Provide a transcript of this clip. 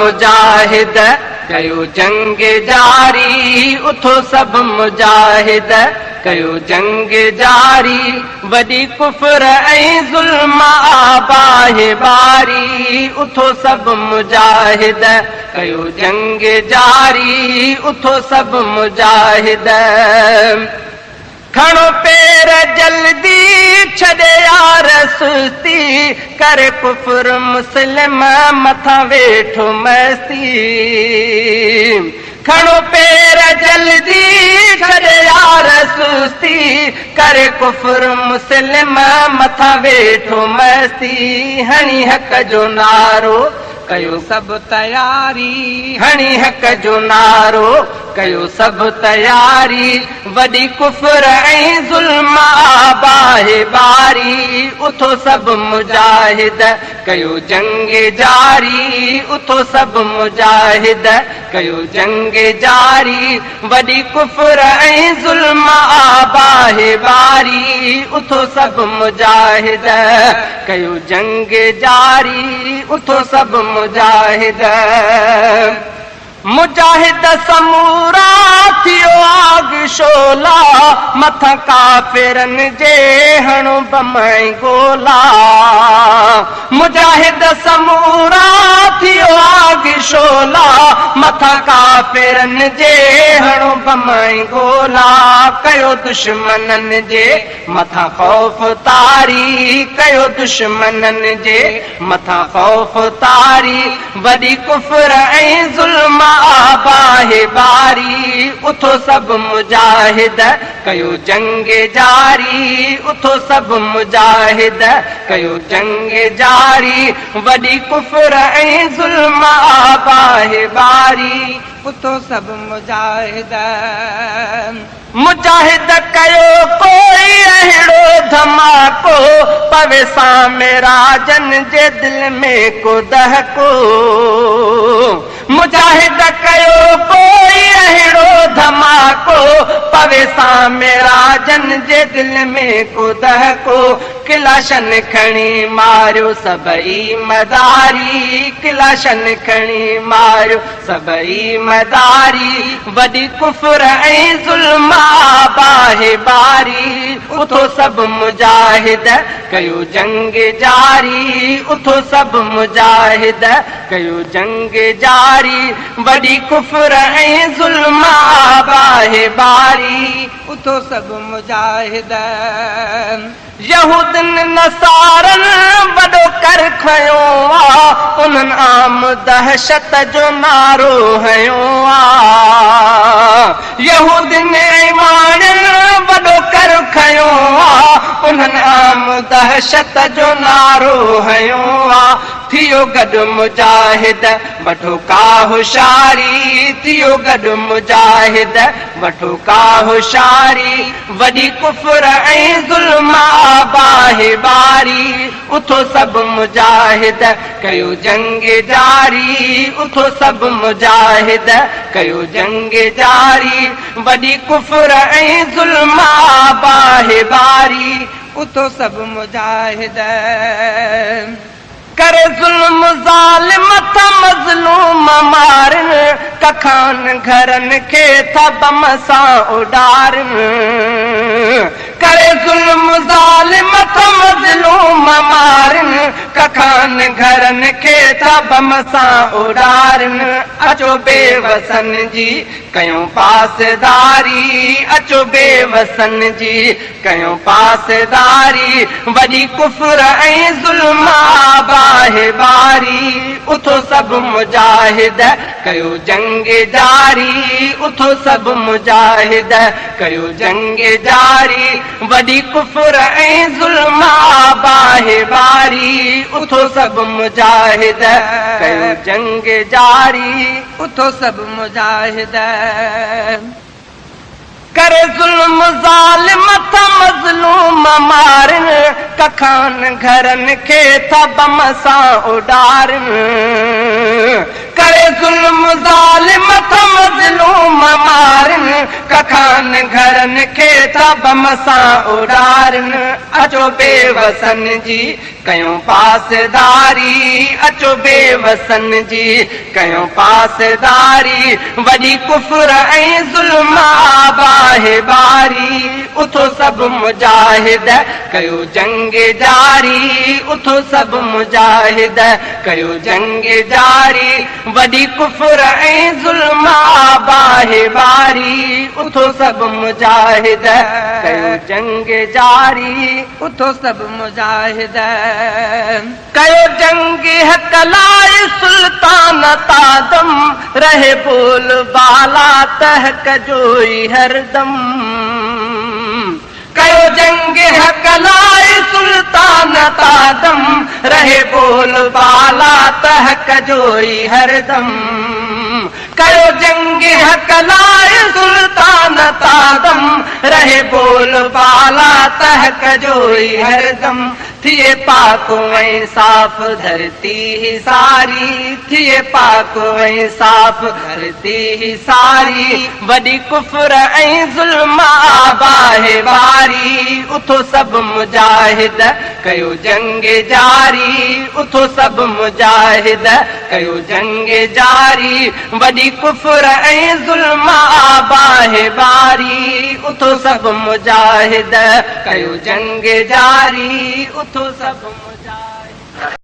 मुजाहिद कयो जंग जारी उथो सब मुजाहिद कयो जंग जारी वॾी कुफर ऐं ज़ुल्म आबाहे बारी उथो सब मुजाहिद कयो जंग जारी उथो सब मुजाहिद खणो पेर जल्दी छॾे यार सुस्ती करे कुफर मुस्लिम मथां वेठो मस्ती खणो पेर जल्दी छॾे यार सुस्ती करे कुफर मुस्लिम मथां वेठो मस्ती हणी हक़ जो नारो कयो सब तयारी हणी हक़ जो नारो कयो सब तयारी वॾी कुफर ऐं ज़ुल्म आबाहे बारी उथो सब मुजाहिद कयो जंग जारी उथो सब मुजाहिद कयो जंग जारी वॾी कुफर ऐं ज़ुल्म आबाहे बारी उथो सब मुजाहिद कयो जंग जारी उथो सब मुजाहिद मुजाहिद समूरा थियो आग शोला मथां काफ़िरन जे हणो बम ऐं गोला मुजाहिद समूरा थियो आग शोला मथां काफ़िरन जे हणो बम ऐं गोला कयो दुश्मनन जे मथां खौफ तारी कयो दुश्मनन जे मथां खौफ तारी वॾी कुफर ऐं ज़ुल्म आबाहे बारी उथो सब मुजाहिद कयो जंग जारी उथो सब मुजाहिद कयो जंग जारी वॾी कुफर ऐं ज़ुल्म आबाहे बारी उथो सब मुजाहिद मुजाहिद कयो कोई अहिड़ो धमाको पवे सामे राजन जे दिल में को दहको मुजाहिद कयो कोई अहिड़ो धमाको पवे सामे राजन जे दिल में को दहको किलाशन खणी मारियो सभई मदारी किलाशन खणी मारियो सभई मदारी वॾी कुफर ऐं ज़ुल्म आबाहे बारी उथो सब मुजाहिद कयो जंग जारी उथो सब मुजाहिद कयो जंग जारी वॾी कुफर ऐं ज़ुल्म आबाहे बारी उथो सब मुजाहिद यहूदन नसारन वॾो कर खयो आ उन्हनि आम दहशत जो नारो हयो आ यहूदन ईमानन वॾो कर खयो आ उन्हनि आम दहशत जो नारो हयो आ थियो गॾु मुजाहिद वठो का होशियारी थियो गॾु मुजाहिद वठो का होशियारी वॾी कुफर ऐं ज़ुल्म आबाहे बारी उथो सब मुजाहिद कयो जंग जारी उथो सब मुजाहिद कयो जंग जारी वॾी कुफर ऐं ज़ुल्म आबाहे बारी उथो सब मुजाहिद करे ज़ुल्म ज़ालिम था मज़लूम मारन कखान घरन खे था बम सां उॾारन करे ज़ुल्म ज़ालिम था मज़लूम मारन कखान घरन खे था बम सां उॾारन अचो बेवसन जी कयूं पासदारी अचो बेवसन जी कयूं पासदारी वॾी कुफर ऐं ज़ुल्म आबाहे बारी उथो सब मुजाहिद कयो जंग जारी उथो सब मुजाहिद कयो जंग जारी वॾी कुफर ऐं ज़ुल्म आबाहे बारी उथो सब मुजाहिद कयो जंग जारी उथो सब मुजाहिद करे ज़ुल्म ज़ालिम था मज़लूम मारन कखान घरन खे था बम सां उॾारन करे ज़ुल्म ज़ालिम था मज़लूम मारन कखान घरनि खे था बम सां उॾारनि अचो बेवसन जी कयूं पासदारी अचो बेवसन जी कयूं पासदारी वॾी कुफर ऐं ज़ुल्म आबाहे बारी उथो सभु मुजाहिद कयो जंग जारी उथो सभु मुजाहिद कयो जंग जारी वॾी कुफर ऐं ज़ुल्म आबाहे बारी उथो सभु मुजाहिद कयो जंग जारी उथो सभु मुजाहिद कयो जंग हक़ लाइ सुल्तान तादम रहे बोल बाला तहक जोई हरदम कयो जंग हक़ लाइ सुल्तान तादम रहे बोल बाला तहक जोई हरदम कयो जंग हक़ लाइ सुल्तान तादम रहे बोल बाला तहक जोई हरदम थिए पाक ऐं साफ़ धरती सारी थिए पाक ऐं साफ़ धरती सारी वॾी कुफर ऐं ज़ुल्म आबाहे बारी उथो सभु मुजाहिद कयो जंग जारी उथो सभु मुजाहिद कयो जंग जारी वॾी कुफर ऐं ज़ुल्म आबाहे बारी उथो सभु मुजाहिद कयो जंग जारी उथो सभु